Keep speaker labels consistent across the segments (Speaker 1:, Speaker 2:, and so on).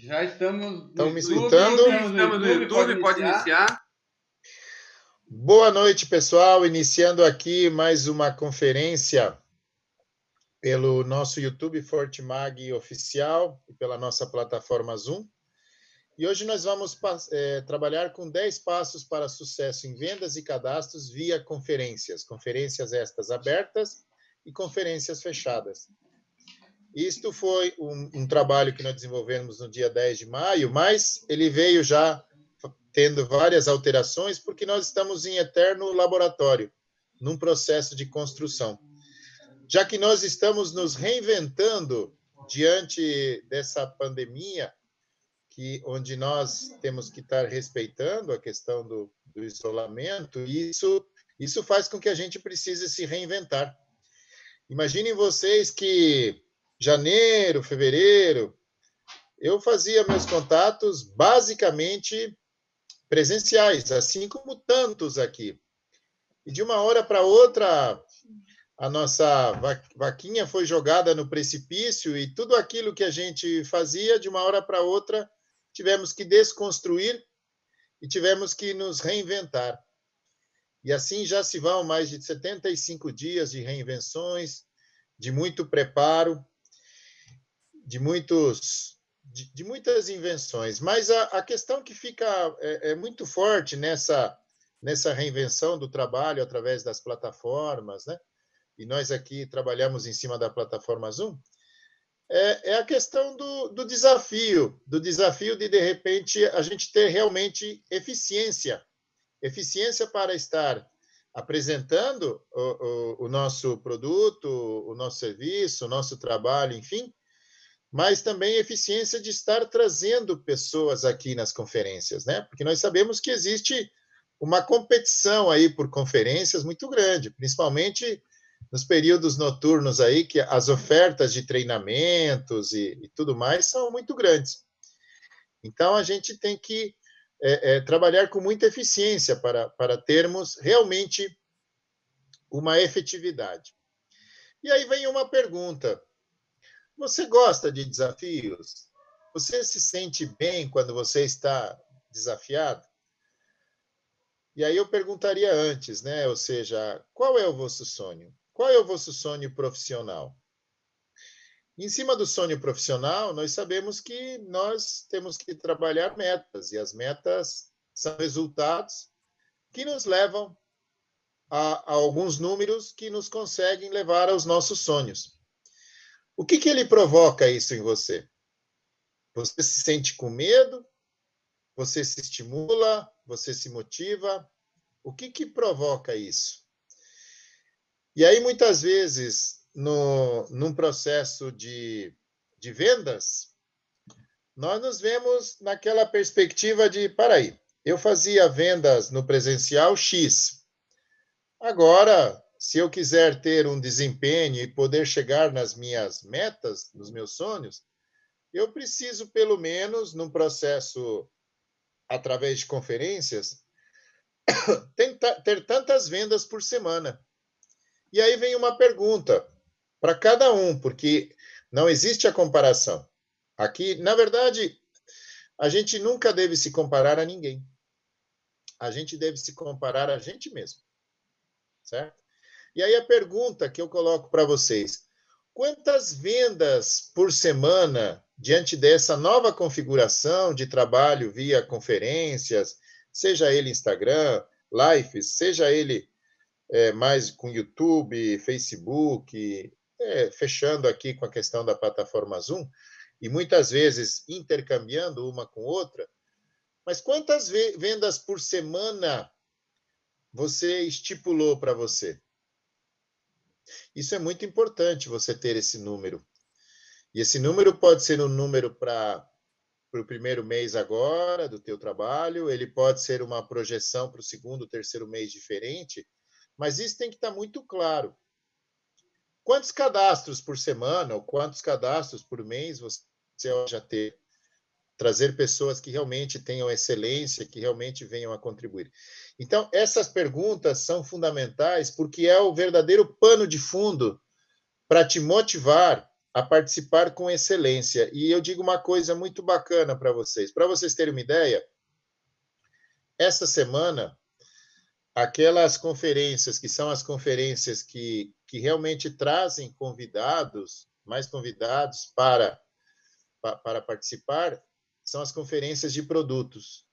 Speaker 1: Já estamos no
Speaker 2: Estão me
Speaker 1: YouTube,
Speaker 2: escutando?
Speaker 1: estamos no YouTube, pode iniciar.
Speaker 2: Boa noite, pessoal. Iniciando aqui mais uma conferência pelo nosso YouTube Fortimag Oficial e pela nossa plataforma Zoom. E hoje nós vamos trabalhar com 10 passos para sucesso em vendas e cadastros via conferências. Conferências estas abertas e conferências fechadas. Isto foi um trabalho que nós desenvolvemos no dia 10 de maio, mas ele veio já tendo várias alterações, porque nós estamos em eterno laboratório, num processo de construção. Já que nós estamos nos reinventando diante dessa pandemia, onde nós temos que estar respeitando a questão do isolamento, e isso faz com que a gente precise se reinventar. Imaginem vocês que janeiro, fevereiro, eu fazia meus contatos basicamente presenciais, assim como tantos aqui. E de uma hora para outra, a nossa vaquinha foi jogada no precipício e tudo aquilo que a gente fazia, de uma hora para outra, tivemos que desconstruir e tivemos que nos reinventar. E assim já se vão mais de 75 dias de reinvenções, de muito preparo, de muitas invenções. Mas a questão que fica muito forte nessa reinvenção do trabalho através das plataformas, né? E nós aqui trabalhamos em cima da plataforma Zoom, é a questão do desafio de repente, a gente ter realmente eficiência para estar apresentando o nosso produto, o nosso serviço, o nosso trabalho, enfim, mas também eficiência de estar trazendo pessoas aqui nas conferências, né? Porque nós sabemos que existe uma competição aí por conferências muito grande, principalmente nos períodos noturnos aí, que as ofertas de treinamentos e tudo mais são muito grandes. Então, a gente tem que trabalhar com muita eficiência para termos realmente uma efetividade. E aí vem uma pergunta. Você gosta de desafios? Você se sente bem quando você está desafiado? E aí eu perguntaria antes, né? Ou seja, qual é o vosso sonho? Qual é o vosso sonho profissional? Em cima do sonho profissional, nós sabemos que nós temos que trabalhar metas, e as metas são resultados que nos levam a alguns números que nos conseguem levar aos nossos sonhos. O que ele provoca isso em você? Você se sente com medo? Você se estimula? Você se motiva? O que provoca isso? E aí, muitas vezes, num processo de vendas, nós nos vemos naquela perspectiva de, peraí, eu fazia vendas no presencial X. Agora, se eu quiser ter um desempenho e poder chegar nas minhas metas, nos meus sonhos, eu preciso, pelo menos, num processo através de conferências, ter tantas vendas por semana. E aí vem uma pergunta para cada um, porque não existe a comparação. Aqui, na verdade, a gente nunca deve se comparar a ninguém. A gente deve se comparar a gente mesmo. Certo? E aí a pergunta que eu coloco para vocês: quantas vendas por semana, diante dessa nova configuração de trabalho via conferências, seja ele Instagram, lives, seja ele mais com YouTube, Facebook, fechando aqui com a questão da plataforma Zoom, e muitas vezes intercambiando uma com outra, mas quantas vendas por semana você estipulou para você? Isso é muito importante, você ter esse número. E esse número pode ser um número para o primeiro mês agora do teu trabalho, ele pode ser uma projeção para o segundo, terceiro mês diferente, mas isso tem que estar muito claro. Quantos cadastros por semana ou quantos cadastros por mês você já ter? Trazer pessoas que realmente tenham excelência, que realmente venham a contribuir. Então, essas perguntas são fundamentais porque é o verdadeiro pano de fundo para te motivar a participar com excelência. E eu digo uma coisa muito bacana para vocês. Para vocês terem uma ideia, essa semana, aquelas conferências, que são as conferências que realmente trazem convidados, mais convidados para participar, são as conferências de produtos.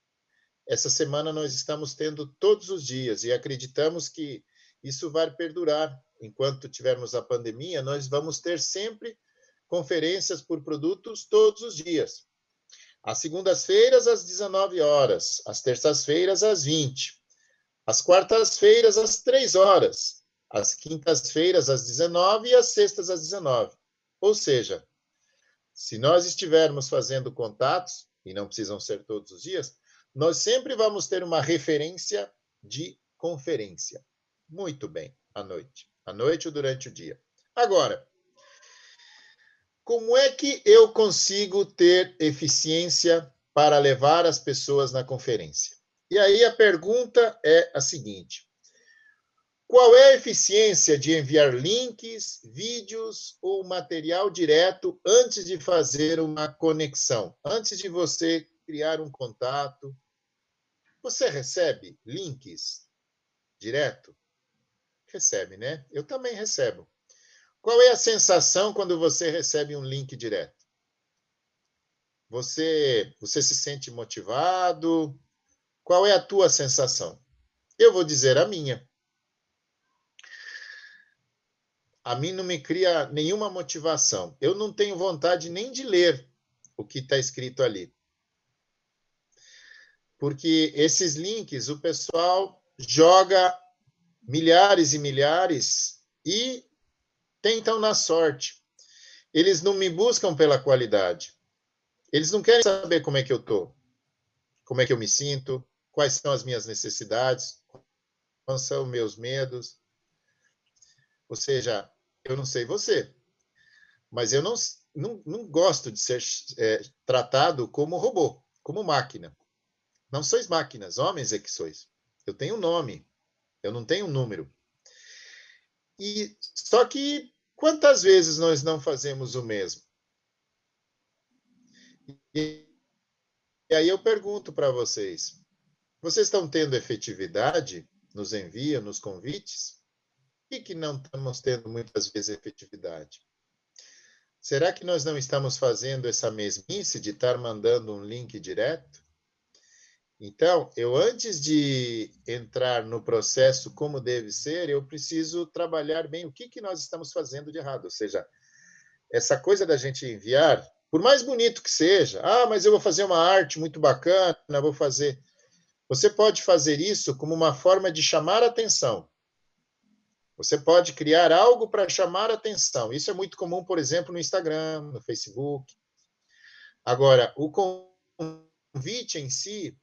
Speaker 2: Essa semana nós estamos tendo todos os dias e acreditamos que isso vai perdurar. Enquanto tivermos a pandemia, nós vamos ter sempre conferências por produtos todos os dias. Às segundas-feiras, às 19 horas. Às terças-feiras, às 20. Às quartas-feiras, às 3 horas. Às quintas-feiras, às 19 e às sextas, às 19. Ou seja, se nós estivermos fazendo contatos, e não precisam ser todos os dias, nós sempre vamos ter uma referência de conferência. Muito bem, à noite ou durante o dia. Agora, como é que eu consigo ter eficiência para levar as pessoas na conferência? E aí a pergunta é a seguinte: qual é a eficiência de enviar links, vídeos ou material direto antes de fazer uma conexão? Antes de você criar um contato, você recebe links direto? Recebe, né? Eu também recebo. Qual é a sensação quando você recebe um link direto? Você se sente motivado? Qual é a tua sensação? Eu vou dizer a minha. A mim não me cria nenhuma motivação. Eu não tenho vontade nem de ler o que está escrito ali. Porque esses links, o pessoal joga milhares e milhares e tentam na sorte. Eles não me buscam pela qualidade. Eles não querem saber como é que eu estou, como é que eu me sinto, quais são as minhas necessidades, quais são os meus medos. Ou seja, eu não sei você, mas eu não gosto de ser tratado como robô, como máquina. Não sois máquinas, homens é que sois. Eu tenho um nome, eu não tenho um número. E só que quantas vezes nós não fazemos o mesmo? E aí eu pergunto para vocês: vocês estão tendo efetividade nos envios, nos convites? E que não estamos tendo muitas vezes efetividade? Será que nós não estamos fazendo essa mesmice de estar mandando um link direto? Então, eu antes de entrar no processo como deve ser, eu preciso trabalhar bem o que nós estamos fazendo de errado. Ou seja, essa coisa da gente enviar, por mais bonito que seja, mas eu vou fazer uma arte muito bacana, vou fazer. Você pode fazer isso como uma forma de chamar a atenção. Você pode criar algo para chamar a atenção. Isso é muito comum, por exemplo, no Instagram, no Facebook. Agora, o convite em si,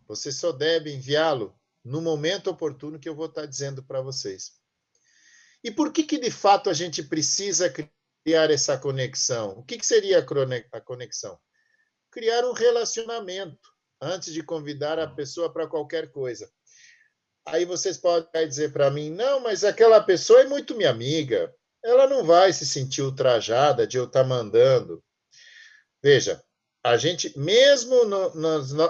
Speaker 2: você só deve enviá-lo no momento oportuno que eu vou estar dizendo para vocês. E por que de fato a gente precisa criar essa conexão? O que seria a conexão? Criar um relacionamento antes de convidar a pessoa para qualquer coisa. Aí vocês podem dizer para mim, não, mas aquela pessoa é muito minha amiga, ela não vai se sentir ultrajada de eu estar mandando. Veja, a gente, mesmo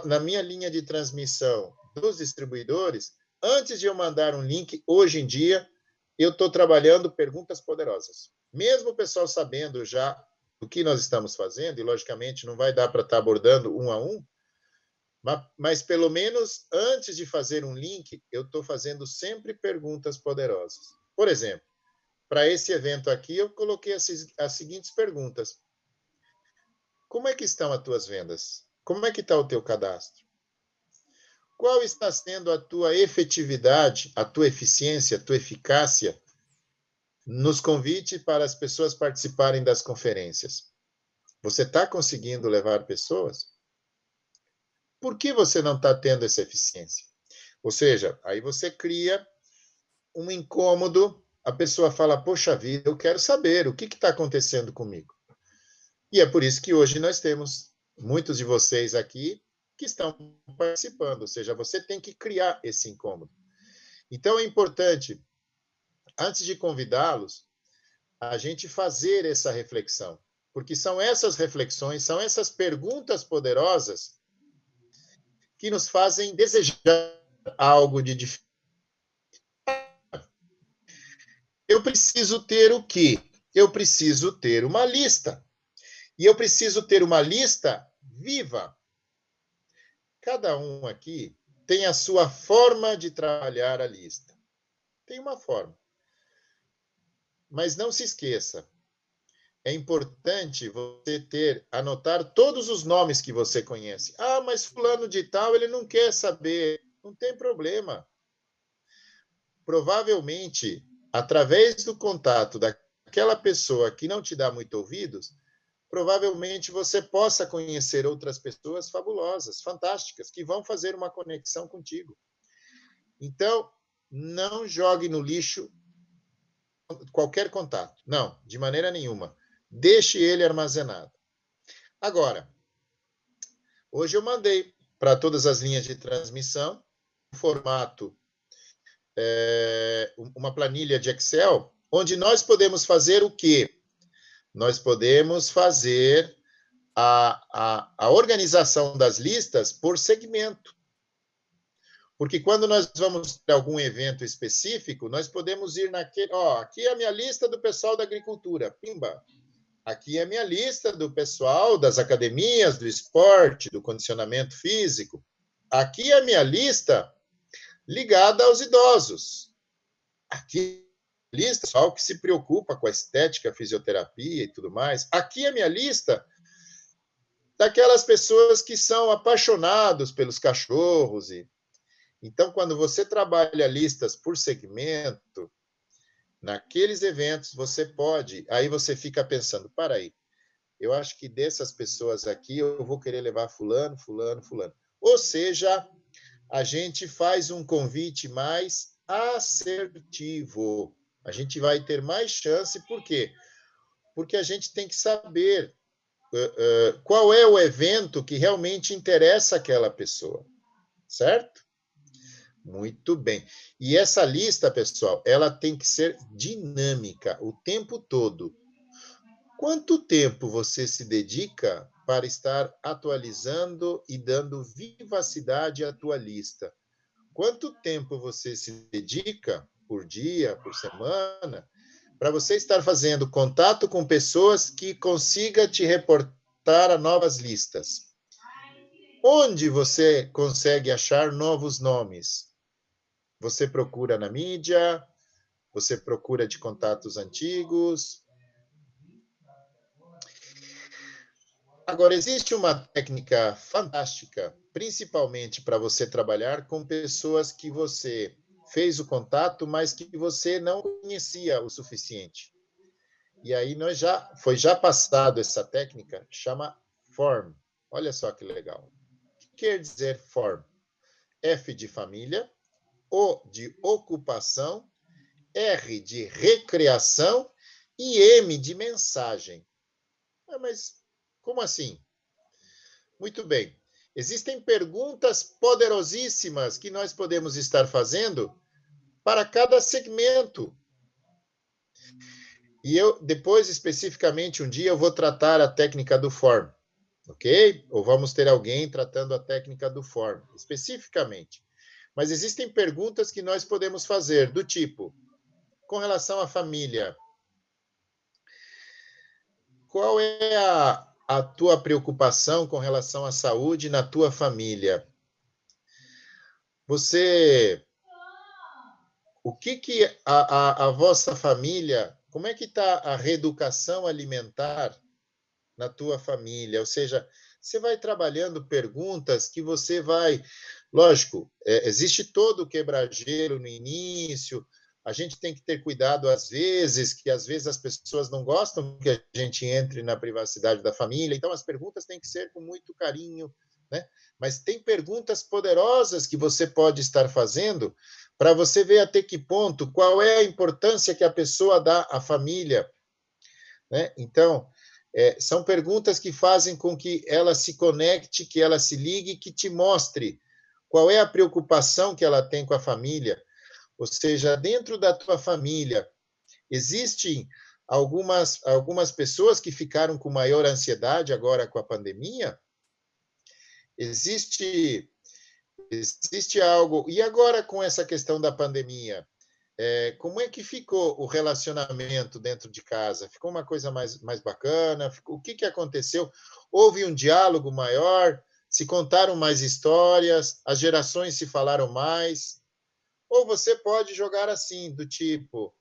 Speaker 2: na minha linha de transmissão dos distribuidores, antes de eu mandar um link, hoje em dia, eu estou trabalhando perguntas poderosas. Mesmo o pessoal sabendo já o que nós estamos fazendo, e logicamente não vai dar para estar abordando um a um, mas pelo menos antes de fazer um link, eu estou fazendo sempre perguntas poderosas. Por exemplo, para esse evento aqui, eu coloquei as seguintes perguntas. Como é que estão as tuas vendas? Como é que está o teu cadastro? Qual está sendo a tua efetividade, a tua eficiência, a tua eficácia nos convites para as pessoas participarem das conferências? Você está conseguindo levar pessoas? Por que você não está tendo essa eficiência? Ou seja, aí você cria um incômodo, a pessoa fala, poxa vida, eu quero saber o que está acontecendo comigo. E é por isso que hoje nós temos muitos de vocês aqui que estão participando, ou seja, você tem que criar esse incômodo. Então é importante, antes de convidá-los, a gente fazer essa reflexão, porque são essas reflexões, são essas perguntas poderosas que nos fazem desejar algo de diferente. Eu preciso ter o quê? Eu preciso ter uma lista. E eu preciso ter uma lista viva. Cada um aqui tem a sua forma de trabalhar a lista. Tem uma forma. Mas não se esqueça, é importante você anotar todos os nomes que você conhece. Ah, mas fulano de tal, ele não quer saber. Não tem problema. Provavelmente, através do contato daquela pessoa que não te dá muito ouvidos, provavelmente você possa conhecer outras pessoas fabulosas, fantásticas, que vão fazer uma conexão contigo. Então, não jogue no lixo qualquer contato. Não, de maneira nenhuma. Deixe ele armazenado. Agora, hoje eu mandei para todas as linhas de transmissão um formato, uma planilha de Excel, onde nós podemos fazer o quê? Nós podemos fazer a organização das listas por segmento. Porque quando nós vamos ter algum evento específico, nós podemos ir naquele... aqui é a minha lista do pessoal da agricultura. Pimba! Aqui é a minha lista do pessoal das academias, do esporte, do condicionamento físico. Aqui é a minha lista ligada aos idosos. Aqui é a lista do pessoal que se preocupa com a estética, a fisioterapia e tudo mais. Aqui é a minha lista daquelas pessoas que são apaixonados pelos cachorros. Então, quando você trabalha listas por segmento, naqueles eventos você pode, aí você fica pensando, para aí, eu acho que dessas pessoas aqui eu vou querer levar fulano, fulano, fulano. Ou seja, a gente faz um convite mais assertivo. A gente vai ter mais chance, por quê? Porque a gente tem que saber qual é o evento que realmente interessa aquela pessoa, certo? Muito bem. E essa lista, pessoal, ela tem que ser dinâmica o tempo todo. Quanto tempo você se dedica para estar atualizando e dando vivacidade à tua lista? Quanto tempo você se dedica por dia, por semana, para você estar fazendo contato com pessoas que consiga te reportar a novas listas? Onde você consegue achar novos nomes? Você procura na mídia? Você procura de contatos antigos? Agora, existe uma técnica fantástica, principalmente para você trabalhar com pessoas que você fez o contato, mas que você não conhecia o suficiente. E aí foi já passado essa técnica, chama FORM. Olha só que legal. O que quer dizer FORM? F de família, O de ocupação, R de recreação e M de mensagem. Mas como assim? Muito bem. Existem perguntas poderosíssimas que nós podemos estar fazendo para cada segmento. E eu, depois, especificamente, um dia eu vou tratar a técnica do FORM, ok? Ou vamos ter alguém tratando a técnica do FORM, especificamente. Mas existem perguntas que nós podemos fazer, do tipo, com relação à família, qual é a tua preocupação com relação à saúde na tua família? O que a vossa família, como é que está a reeducação alimentar na tua família? Ou seja, você vai trabalhando perguntas que você vai... Lógico, existe todo o quebra-gelo no início, a gente tem que ter cuidado às vezes, que às vezes as pessoas não gostam que a gente entre na privacidade da família, então as perguntas têm que ser com muito carinho, né? Mas tem perguntas poderosas que você pode estar fazendo para você ver até que ponto, qual é a importância que a pessoa dá à família, né? Então, são perguntas que fazem com que ela se conecte, que ela se ligue, que te mostre qual é a preocupação que ela tem com a família. Ou seja, dentro da tua família, existem algumas pessoas que ficaram com maior ansiedade agora com a pandemia. Existe algo... E agora, com essa questão da pandemia, como é que ficou o relacionamento dentro de casa? Ficou uma coisa mais bacana? O que aconteceu? Houve um diálogo maior? Se contaram mais histórias? As gerações se falaram mais? Ou você pode jogar assim, do tipo...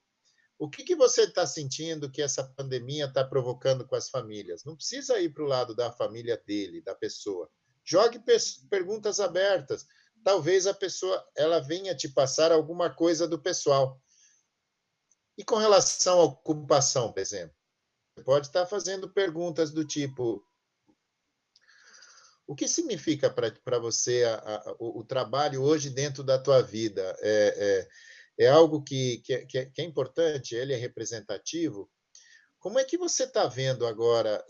Speaker 2: O que você está sentindo que essa pandemia está provocando com as famílias? Não precisa ir para o lado da família dele, da pessoa. Jogue perguntas abertas. Talvez a pessoa ela venha te passar alguma coisa do pessoal. E com relação à ocupação, por exemplo, você pode estar fazendo perguntas do tipo: o que significa para você o trabalho hoje dentro da tua vida? É algo que é importante? Ele é representativo? Como é que você está vendo agora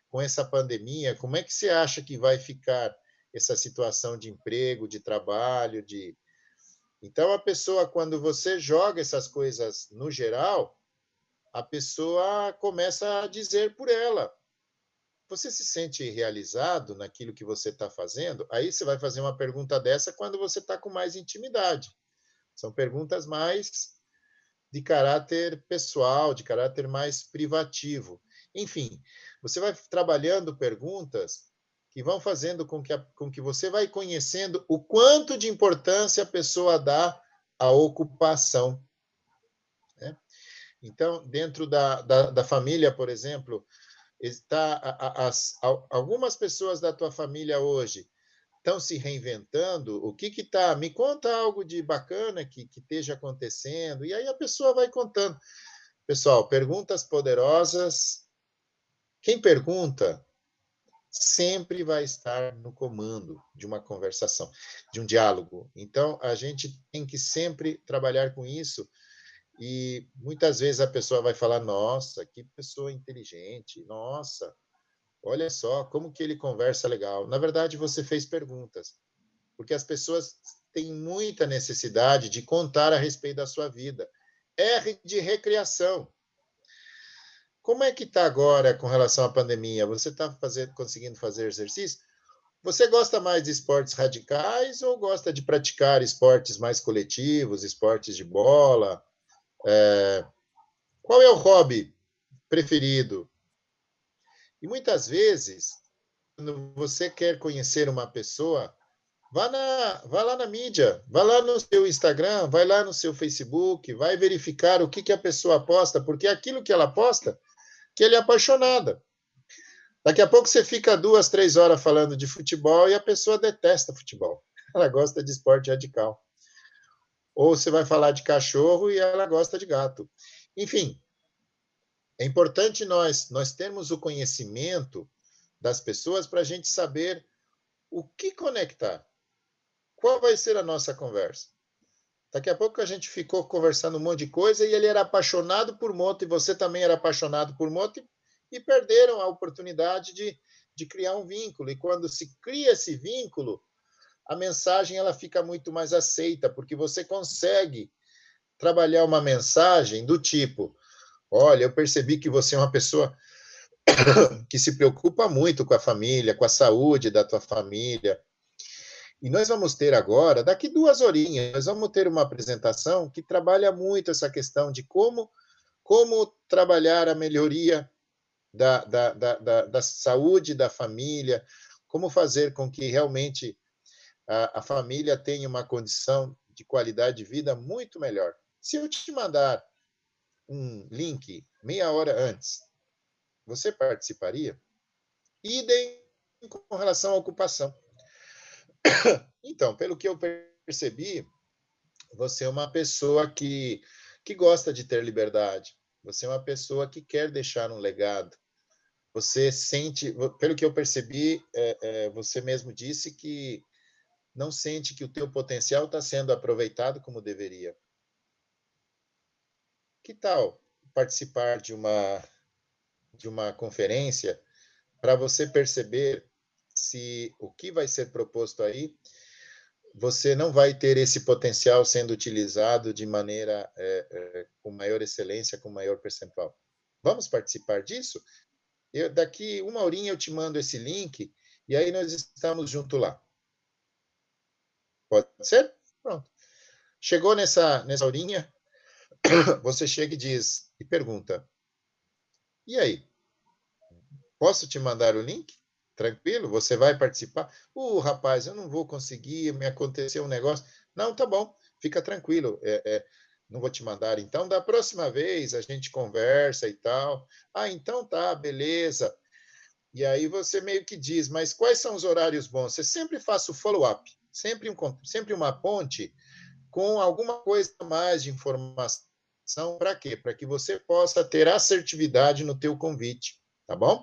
Speaker 2: com essa pandemia? Como é que você acha que vai ficar essa situação de emprego, de trabalho, de... Então, a pessoa, quando você joga essas coisas no geral, a pessoa começa a dizer por ela. Você se sente realizado naquilo que você está fazendo? Aí você vai fazer uma pergunta dessa quando você está com mais intimidade. São perguntas mais de caráter pessoal, de caráter mais privativo. Enfim, você vai trabalhando perguntas que vão fazendo com que você vai conhecendo o quanto de importância a pessoa dá à ocupação. Né? Então, dentro da família, por exemplo, algumas pessoas da tua família hoje estão se reinventando. O que está? Me conta algo de bacana que esteja acontecendo. E aí a pessoa vai contando. Pessoal, perguntas poderosas. Quem pergunta sempre vai estar no comando de uma conversação, de um diálogo. Então, a gente tem que sempre trabalhar com isso. E muitas vezes a pessoa vai falar: nossa, que pessoa inteligente, nossa, olha só como que ele conversa legal. Na verdade, você fez perguntas, porque as pessoas têm muita necessidade de contar a respeito da sua vida. R de recriação. Como é que está agora com relação à pandemia? Você está conseguindo fazer exercício? Você gosta mais de esportes radicais ou gosta de praticar esportes mais coletivos, esportes de bola? Qual é o hobby preferido? E muitas vezes, quando você quer conhecer uma pessoa, vá lá na mídia, vá lá no seu Instagram, vai lá no seu Facebook, vai verificar o que a pessoa posta, porque aquilo que ela posta, que ele é apaixonada. Daqui a pouco você fica 2, 3 horas falando de futebol e a pessoa detesta futebol. Ela gosta de esporte radical. Ou você vai falar de cachorro e ela gosta de gato. Enfim, é importante nós termos o conhecimento das pessoas para a gente saber o que conectar. Qual vai ser a nossa conversa? Daqui a pouco a gente ficou conversando um monte de coisa e ele era apaixonado por moto e você também era apaixonado por moto e perderam a oportunidade de criar um vínculo. E quando se cria esse vínculo, a mensagem ela fica muito mais aceita, porque você consegue trabalhar uma mensagem do tipo: olha, eu percebi que você é uma pessoa que se preocupa muito com a família, com a saúde da tua família. E nós vamos ter agora, daqui 2 horinhas, nós vamos ter uma apresentação que trabalha muito essa questão de como trabalhar a melhoria da saúde da família, como fazer com que realmente a família tenha uma condição de qualidade de vida muito melhor. Se eu te mandar um link meia hora antes, você participaria? Idem com relação à ocupação. Então, pelo que eu percebi, você é uma pessoa que gosta de ter liberdade. Você é uma pessoa que quer deixar um legado. Você sente, pelo que eu percebi, você mesmo disse que não sente que o teu potencial está sendo aproveitado como deveria. Que tal participar de uma conferência para você perceber se o que vai ser proposto aí, você não vai ter esse potencial sendo utilizado de maneira com maior excelência, com maior percentual? Vamos participar disso? Daqui uma horinha eu te mando esse link e aí nós estamos juntos lá. Pode ser? Pronto. Chegou nessa horinha, você chega e pergunta, e aí? Posso te mandar o link? Tranquilo? Você vai participar? Rapaz, eu não vou conseguir, me aconteceu um negócio. Não, tá bom, fica tranquilo. Não vou te mandar. Então, da próxima vez, a gente conversa e tal. Então tá, beleza. E aí você meio que diz, mas quais são os horários bons? Você sempre faz o follow-up, sempre uma ponte com alguma coisa a mais de informação. Para quê? Para que você possa ter assertividade no teu convite, tá bom?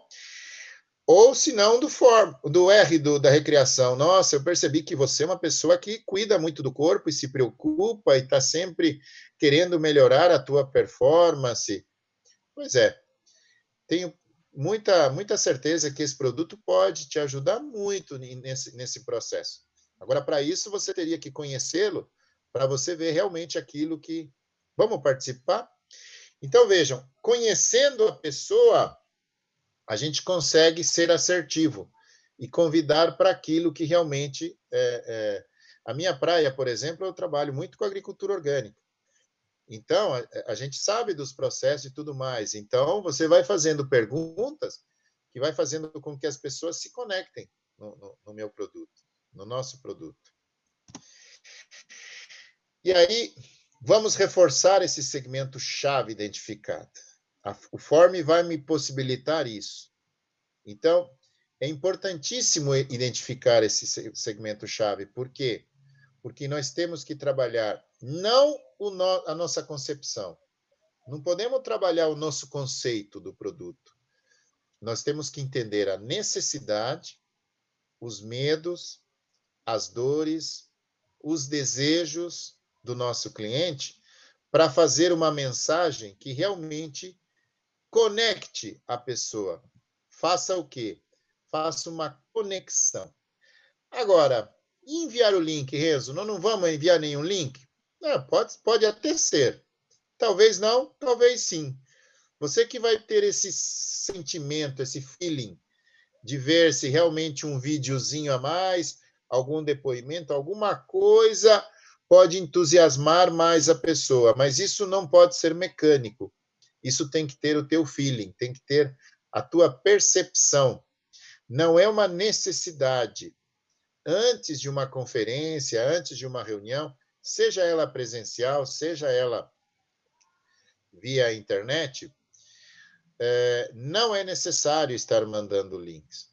Speaker 2: Ou se não, do R da recreação. Nossa, eu percebi que você é uma pessoa que cuida muito do corpo e se preocupa e está sempre querendo melhorar a tua performance. Pois é, tenho muita certeza que esse produto pode te ajudar muito nesse processo. Agora, para isso, você teria que conhecê-lo para você ver realmente aquilo que... Vamos participar? Então, vejam, conhecendo a pessoa, a gente consegue ser assertivo e convidar para aquilo que realmente A minha praia, por exemplo, eu trabalho muito com agricultura orgânica. Então, a gente sabe dos processos e tudo mais. Então, você vai fazendo perguntas que vai fazendo com que as pessoas se conectem no meu produto, no nosso produto. E aí, vamos reforçar esse segmento-chave identificado. O Form vai me possibilitar isso. Então, é importantíssimo identificar esse segmento-chave. Por quê? Porque nós temos que trabalhar não a nossa concepção. Não podemos trabalhar o nosso conceito do produto. Nós temos que entender a necessidade, os medos, as dores, os desejos do nosso cliente para fazer uma mensagem que realmente conecte a pessoa. Faça o quê? Faça uma conexão. Agora, enviar o link, Renzo, nós não vamos enviar nenhum link? Não, pode até ser. Talvez não, talvez sim. Você que vai ter esse sentimento, esse feeling de ver se realmente um videozinho a mais, algum depoimento, alguma coisa pode entusiasmar mais a pessoa, mas isso não pode ser mecânico. Isso tem que ter o teu feeling, tem que ter a tua percepção. Não é uma necessidade. Antes de uma conferência, antes de uma reunião, seja ela presencial, seja ela via internet, não é necessário estar mandando links.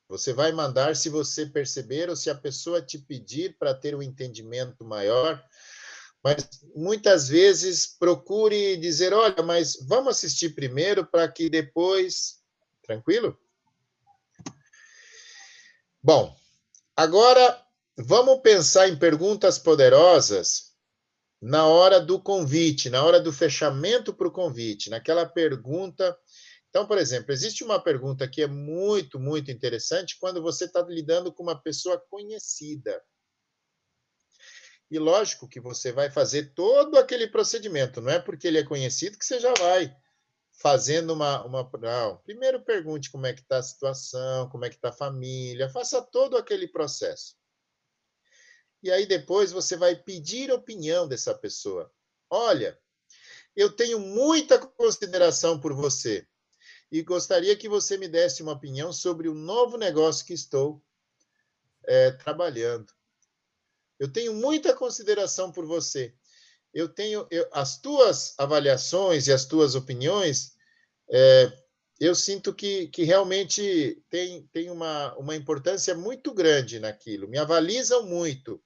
Speaker 2: Você vai mandar se você perceber ou se a pessoa te pedir para ter um entendimento maior, mas muitas vezes procure dizer, olha, mas vamos assistir primeiro para que depois... Tranquilo? Bom, agora vamos pensar em perguntas poderosas na hora do convite, na hora do fechamento para o convite, naquela pergunta. Então, por exemplo, existe uma pergunta que é muito, muito interessante quando você está lidando com uma pessoa conhecida. E lógico que você vai fazer todo aquele procedimento, não é porque ele é conhecido que você já vai fazendo Não, primeiro pergunte como é que está a situação, como é que está a família, faça todo aquele processo. E aí depois você vai pedir a opinião dessa pessoa. Olha, eu tenho muita consideração por você e gostaria que você me desse uma opinião sobre o novo negócio que estou trabalhando. Eu tenho muita consideração por você. As tuas avaliações e as tuas opiniões, eu sinto que realmente tem uma importância muito grande naquilo, me avalizam muito.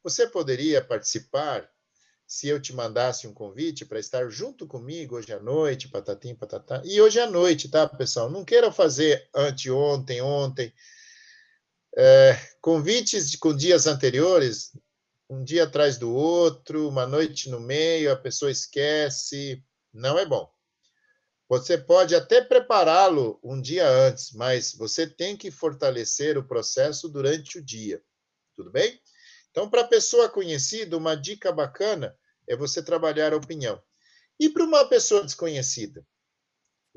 Speaker 2: Você poderia participar se eu te mandasse um convite para estar junto comigo hoje à noite, patatim, patatá. E hoje à noite, tá, pessoal? Não queiram fazer anteontem, ontem. Convites com dias anteriores, um dia atrás do outro, uma noite no meio, a pessoa esquece. Não é bom. Você pode até prepará-lo um dia antes, mas você tem que fortalecer o processo durante o dia. Tudo bem? Então, para a pessoa conhecida, uma dica bacana é você trabalhar a opinião. E para uma pessoa desconhecida?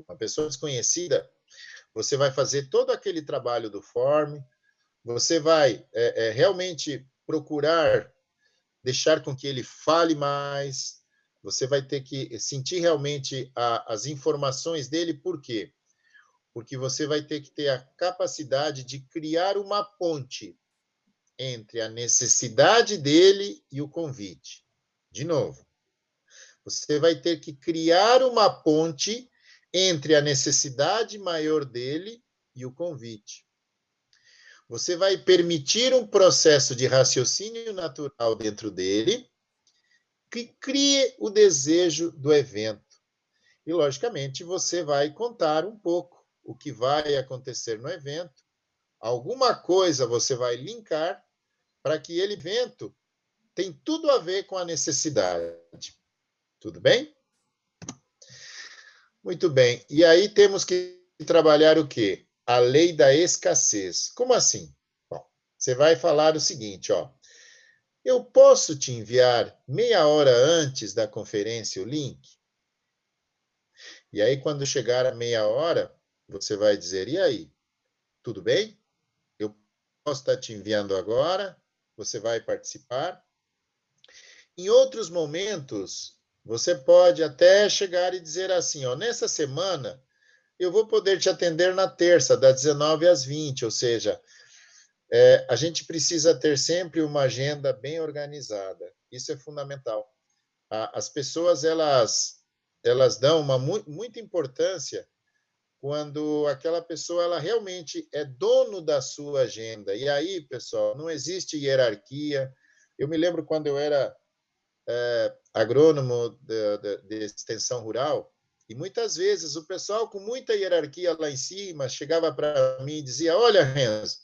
Speaker 2: Uma pessoa desconhecida, você vai fazer todo aquele trabalho do form, você vai realmente procurar deixar com que ele fale mais, você vai ter que sentir realmente as informações dele, por quê? Porque você vai ter que ter a capacidade de criar uma ponte entre a necessidade dele e o convite. De novo, você vai ter que criar uma ponte entre a necessidade maior dele e o convite. Você vai permitir um processo de raciocínio natural dentro dele que crie o desejo do evento. E, logicamente, você vai contar um pouco o que vai acontecer no evento. Alguma coisa você vai linkar para que ele evento tem tudo a ver com a necessidade. Tudo bem? Muito bem. E aí temos que trabalhar o quê? A lei da escassez. Como assim? Bom, você vai falar o seguinte, ó. Eu posso te enviar meia hora antes da conferência o link? E aí, quando chegar a meia hora, você vai dizer, e aí, tudo bem? Eu posso estar te enviando agora, você vai participar. Em outros momentos, você pode até chegar e dizer assim, ó, nessa semana, eu vou poder te atender na terça, das 19 às 20, ou seja, a gente precisa ter sempre uma agenda bem organizada. Isso é fundamental. As pessoas, elas dão muita importância quando aquela pessoa ela realmente é dono da sua agenda. E aí, pessoal, não existe hierarquia. Eu me lembro quando eu era agrônomo de extensão rural, e muitas vezes o pessoal com muita hierarquia lá em cima chegava para mim e dizia, olha, Renzo,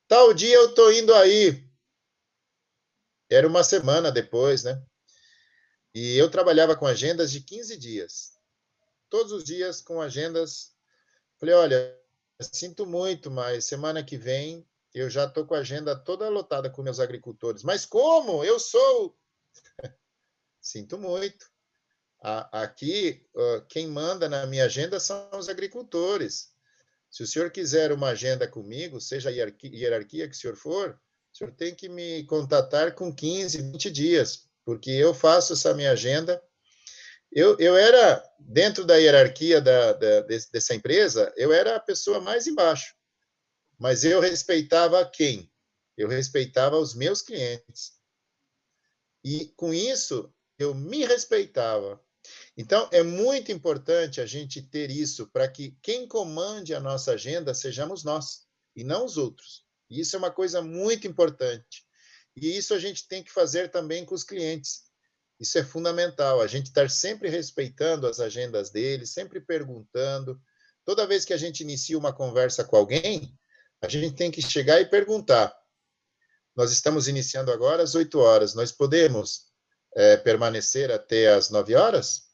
Speaker 2: tal dia eu estou indo aí. Era uma semana depois, né? E eu trabalhava com agendas de 15 dias. Todos os dias com agendas. Falei, olha, sinto muito, mas semana que vem eu já estou com a agenda toda lotada com meus agricultores. Mas como? Eu sou... Sinto muito. Aqui, quem manda na minha agenda são os agricultores. Se o senhor quiser uma agenda comigo, seja a hierarquia que o senhor for, o senhor tem que me contatar com 15, 20 dias, porque eu faço essa minha agenda. Eu era, dentro da hierarquia dessa empresa, eu era a pessoa mais embaixo, mas eu respeitava quem? Eu respeitava os meus clientes. E, com isso, eu me respeitava. Então, é muito importante a gente ter isso para que quem comande a nossa agenda sejamos nós e não os outros. E isso é uma coisa muito importante. E isso a gente tem que fazer também com os clientes. Isso é fundamental, a gente estar sempre respeitando as agendas deles, sempre perguntando. Toda vez que a gente inicia uma conversa com alguém, a gente tem que chegar e perguntar. Nós estamos iniciando agora às 8 horas, nós podemos permanecer até às 9 horas?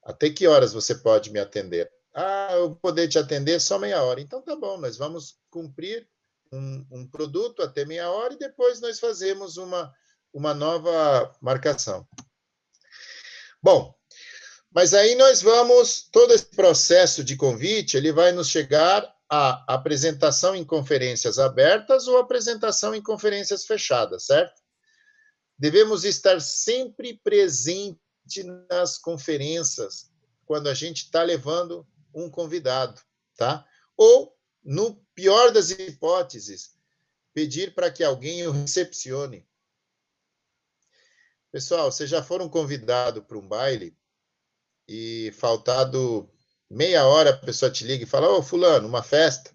Speaker 2: Até que horas você pode me atender? Ah, eu vou poder te atender só meia hora. Então, tá bom, nós vamos cumprir um produto até meia hora e depois nós fazemos uma nova marcação. Bom, mas aí nós vamos, todo esse processo de convite, ele vai nos chegar a apresentação em conferências abertas ou apresentação em conferências fechadas, certo? Devemos estar sempre presente nas conferências quando a gente está levando um convidado, tá? Ou, no pior das hipóteses, pedir para que alguém o recepcione. Pessoal, vocês já foram convidados para um baile e faltado meia hora a pessoa te liga e fala, ô, fulano, uma festa.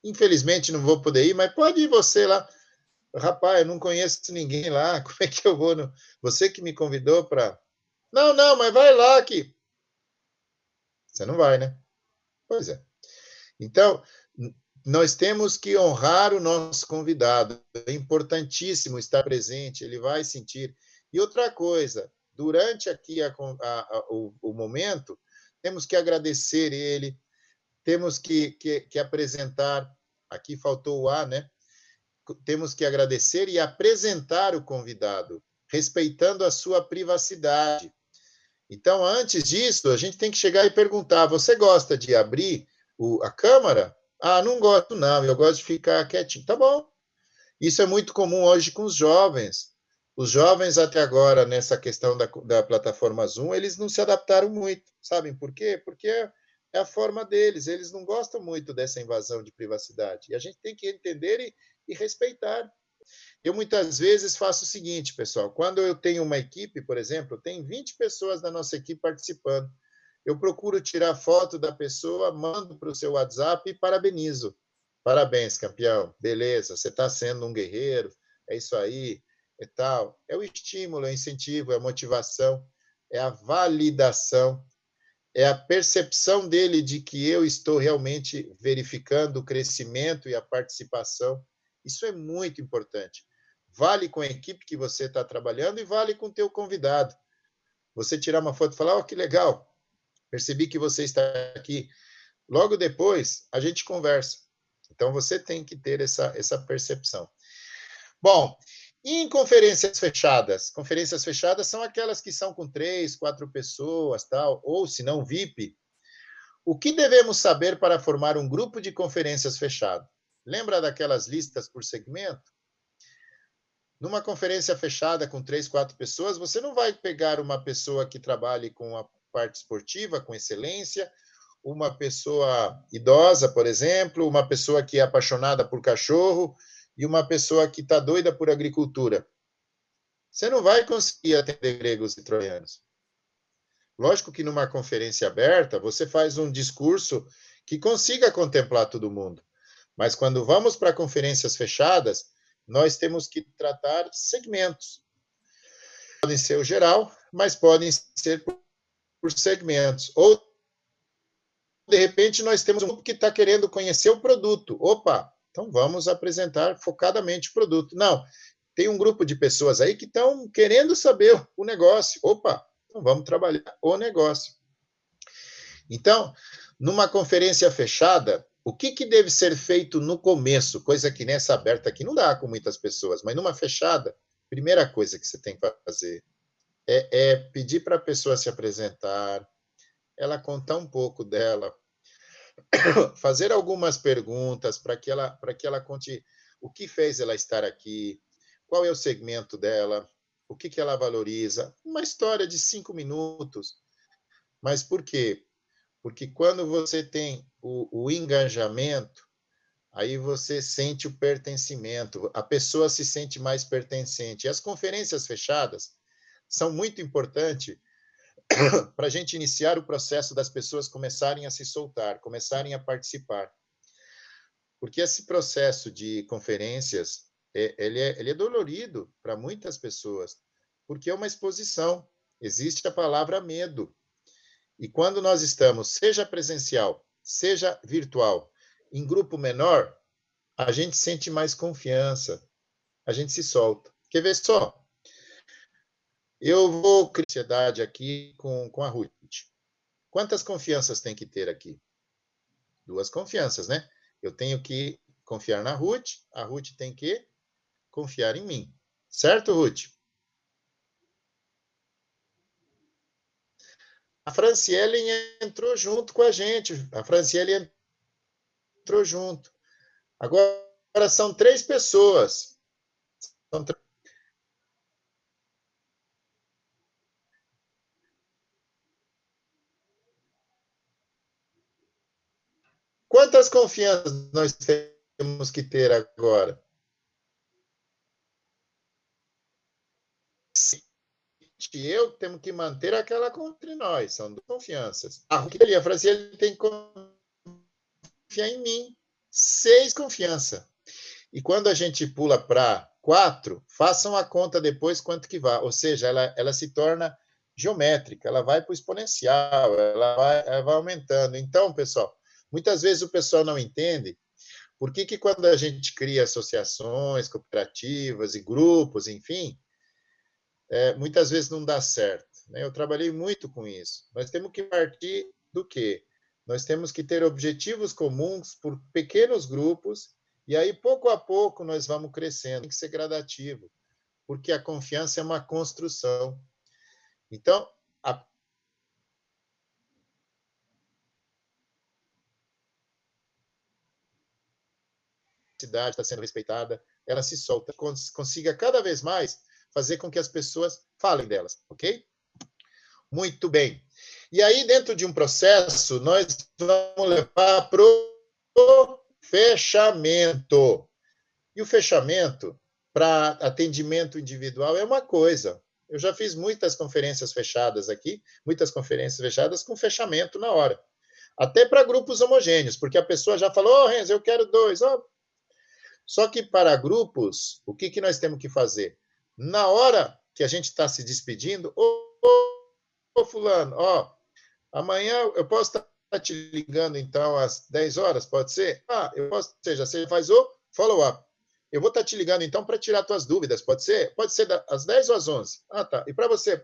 Speaker 2: Infelizmente não vou poder ir, mas pode ir você lá. Rapaz, eu não conheço ninguém lá, como é que eu vou? Você que me convidou para... Não, mas vai lá aqui. Você não vai, né? Pois é. Então, nós temos que honrar o nosso convidado. É importantíssimo estar presente, ele vai sentir. E outra coisa, durante aqui o momento, temos que agradecer ele, temos que apresentar, aqui faltou o A, né? Temos que agradecer e apresentar o convidado, respeitando a sua privacidade. Então, antes disso, a gente tem que chegar e perguntar: você gosta de abrir a câmera? Ah, não gosto, não, eu gosto de ficar quietinho. Tá bom. Isso é muito comum hoje com os jovens. Os jovens, até agora, nessa questão da plataforma Zoom, eles não se adaptaram muito. Sabem por quê? Porque é a forma deles. Eles não gostam muito dessa invasão de privacidade. E a gente tem que entender e respeitar. Eu, muitas vezes, faço o seguinte, pessoal. Quando eu tenho uma equipe, por exemplo, tem 20 pessoas da nossa equipe participando. Eu procuro tirar foto da pessoa, mando para o seu WhatsApp e parabenizo. Parabéns, campeão. Beleza, você está sendo um guerreiro. É isso aí, é tal. É o estímulo, é o incentivo, é a motivação, é a validação, é a percepção dele de que eu estou realmente verificando o crescimento e a participação. Isso é muito importante. Vale com a equipe que você está trabalhando e vale com o teu convidado. Você tirar uma foto e falar: oh, que legal, percebi que você está aqui. Logo depois, a gente conversa. Então, você tem que ter essa percepção. Bom, em conferências fechadas são aquelas que são com 3, 4 pessoas, tal, ou se não, VIP. O que devemos saber para formar um grupo de conferências fechado? Lembra daquelas listas por segmento? Numa conferência fechada com 3, 4 pessoas, você não vai pegar uma pessoa que trabalhe com a parte esportiva, com excelência, uma pessoa idosa, por exemplo, uma pessoa que é apaixonada por cachorro e uma pessoa que está doida por agricultura. Você não vai conseguir atender gregos e troianos. Lógico que numa conferência aberta, você faz um discurso que consiga contemplar todo mundo. Mas quando vamos para conferências fechadas, nós temos que tratar segmentos. Podem ser o geral, mas podem ser por segmentos. Ou, de repente, nós temos um grupo que está querendo conhecer o produto. Opa, então vamos apresentar focadamente o produto. Não, tem um grupo de pessoas aí que estão querendo saber o negócio. Opa, então vamos trabalhar o negócio. Então, numa conferência fechada, o que deve ser feito no começo? Coisa que nessa aberta aqui não dá com muitas pessoas, mas numa fechada, primeira coisa que você tem que fazer é pedir para a pessoa se apresentar, ela contar um pouco dela, fazer algumas perguntas para que ela conte o que fez ela estar aqui, qual é o segmento dela, o que ela valoriza. Uma história de 5 minutos. Mas por quê? Porque quando você tem o engajamento, aí você sente o pertencimento, a pessoa se sente mais pertencente. E as conferências fechadas são muito importantes para a gente iniciar o processo das pessoas começarem a se soltar, começarem a participar. Porque esse processo de conferências, ele é dolorido para muitas pessoas, porque é uma exposição. Existe a palavra medo. E quando nós estamos, seja presencial, seja virtual, em grupo menor, a gente sente mais confiança, a gente se solta. Quer ver só? Eu vou criar sociedade aqui com a Ruth. Quantas confianças tem que ter aqui? 2 confianças, né? Eu tenho que confiar na Ruth, a Ruth tem que confiar em mim. Certo, Ruth? A Franciele entrou junto com a gente. A Franciele entrou junto. Agora são 3 pessoas. São 3. Quantas confianças nós temos que ter agora? Eu temos que manter aquela entre nós, são 2 confianças. A Franciele tem que confiar em mim, 6 confiança. E quando a gente pula para 4, façam a conta depois quanto que vai. Ou seja, ela se torna geométrica, ela vai para o exponencial, ela vai aumentando. Então, pessoal, muitas vezes o pessoal não entende por que quando a gente cria associações, cooperativas e grupos, enfim, muitas vezes não dá certo. Né? Eu trabalhei muito com isso. Nós temos que partir do quê? Nós temos que ter objetivos comuns por pequenos grupos e aí, pouco a pouco, nós vamos crescendo. Tem que ser gradativo, porque a confiança é uma construção. Então, privacidade está sendo respeitada, ela se solta, consiga cada vez mais fazer com que as pessoas falem delas, ok? Muito bem. E aí, dentro de um processo, nós vamos levar para o fechamento. E o fechamento, para atendimento individual, é uma coisa. Eu já fiz muitas conferências fechadas aqui, muitas conferências fechadas com fechamento na hora. Até para grupos homogêneos, porque a pessoa já falou, Renzo, eu quero 2. Oh. Só que para grupos, o que nós temos que fazer? Na hora que a gente está se despedindo, ô fulano, ó, amanhã eu posso estar te ligando, então, às 10 horas, pode ser? Eu posso, ou seja, você faz o follow-up. Eu vou estar te ligando, então, para tirar tuas dúvidas, pode ser? Pode ser às 10 ou às 11? Tá. E para você?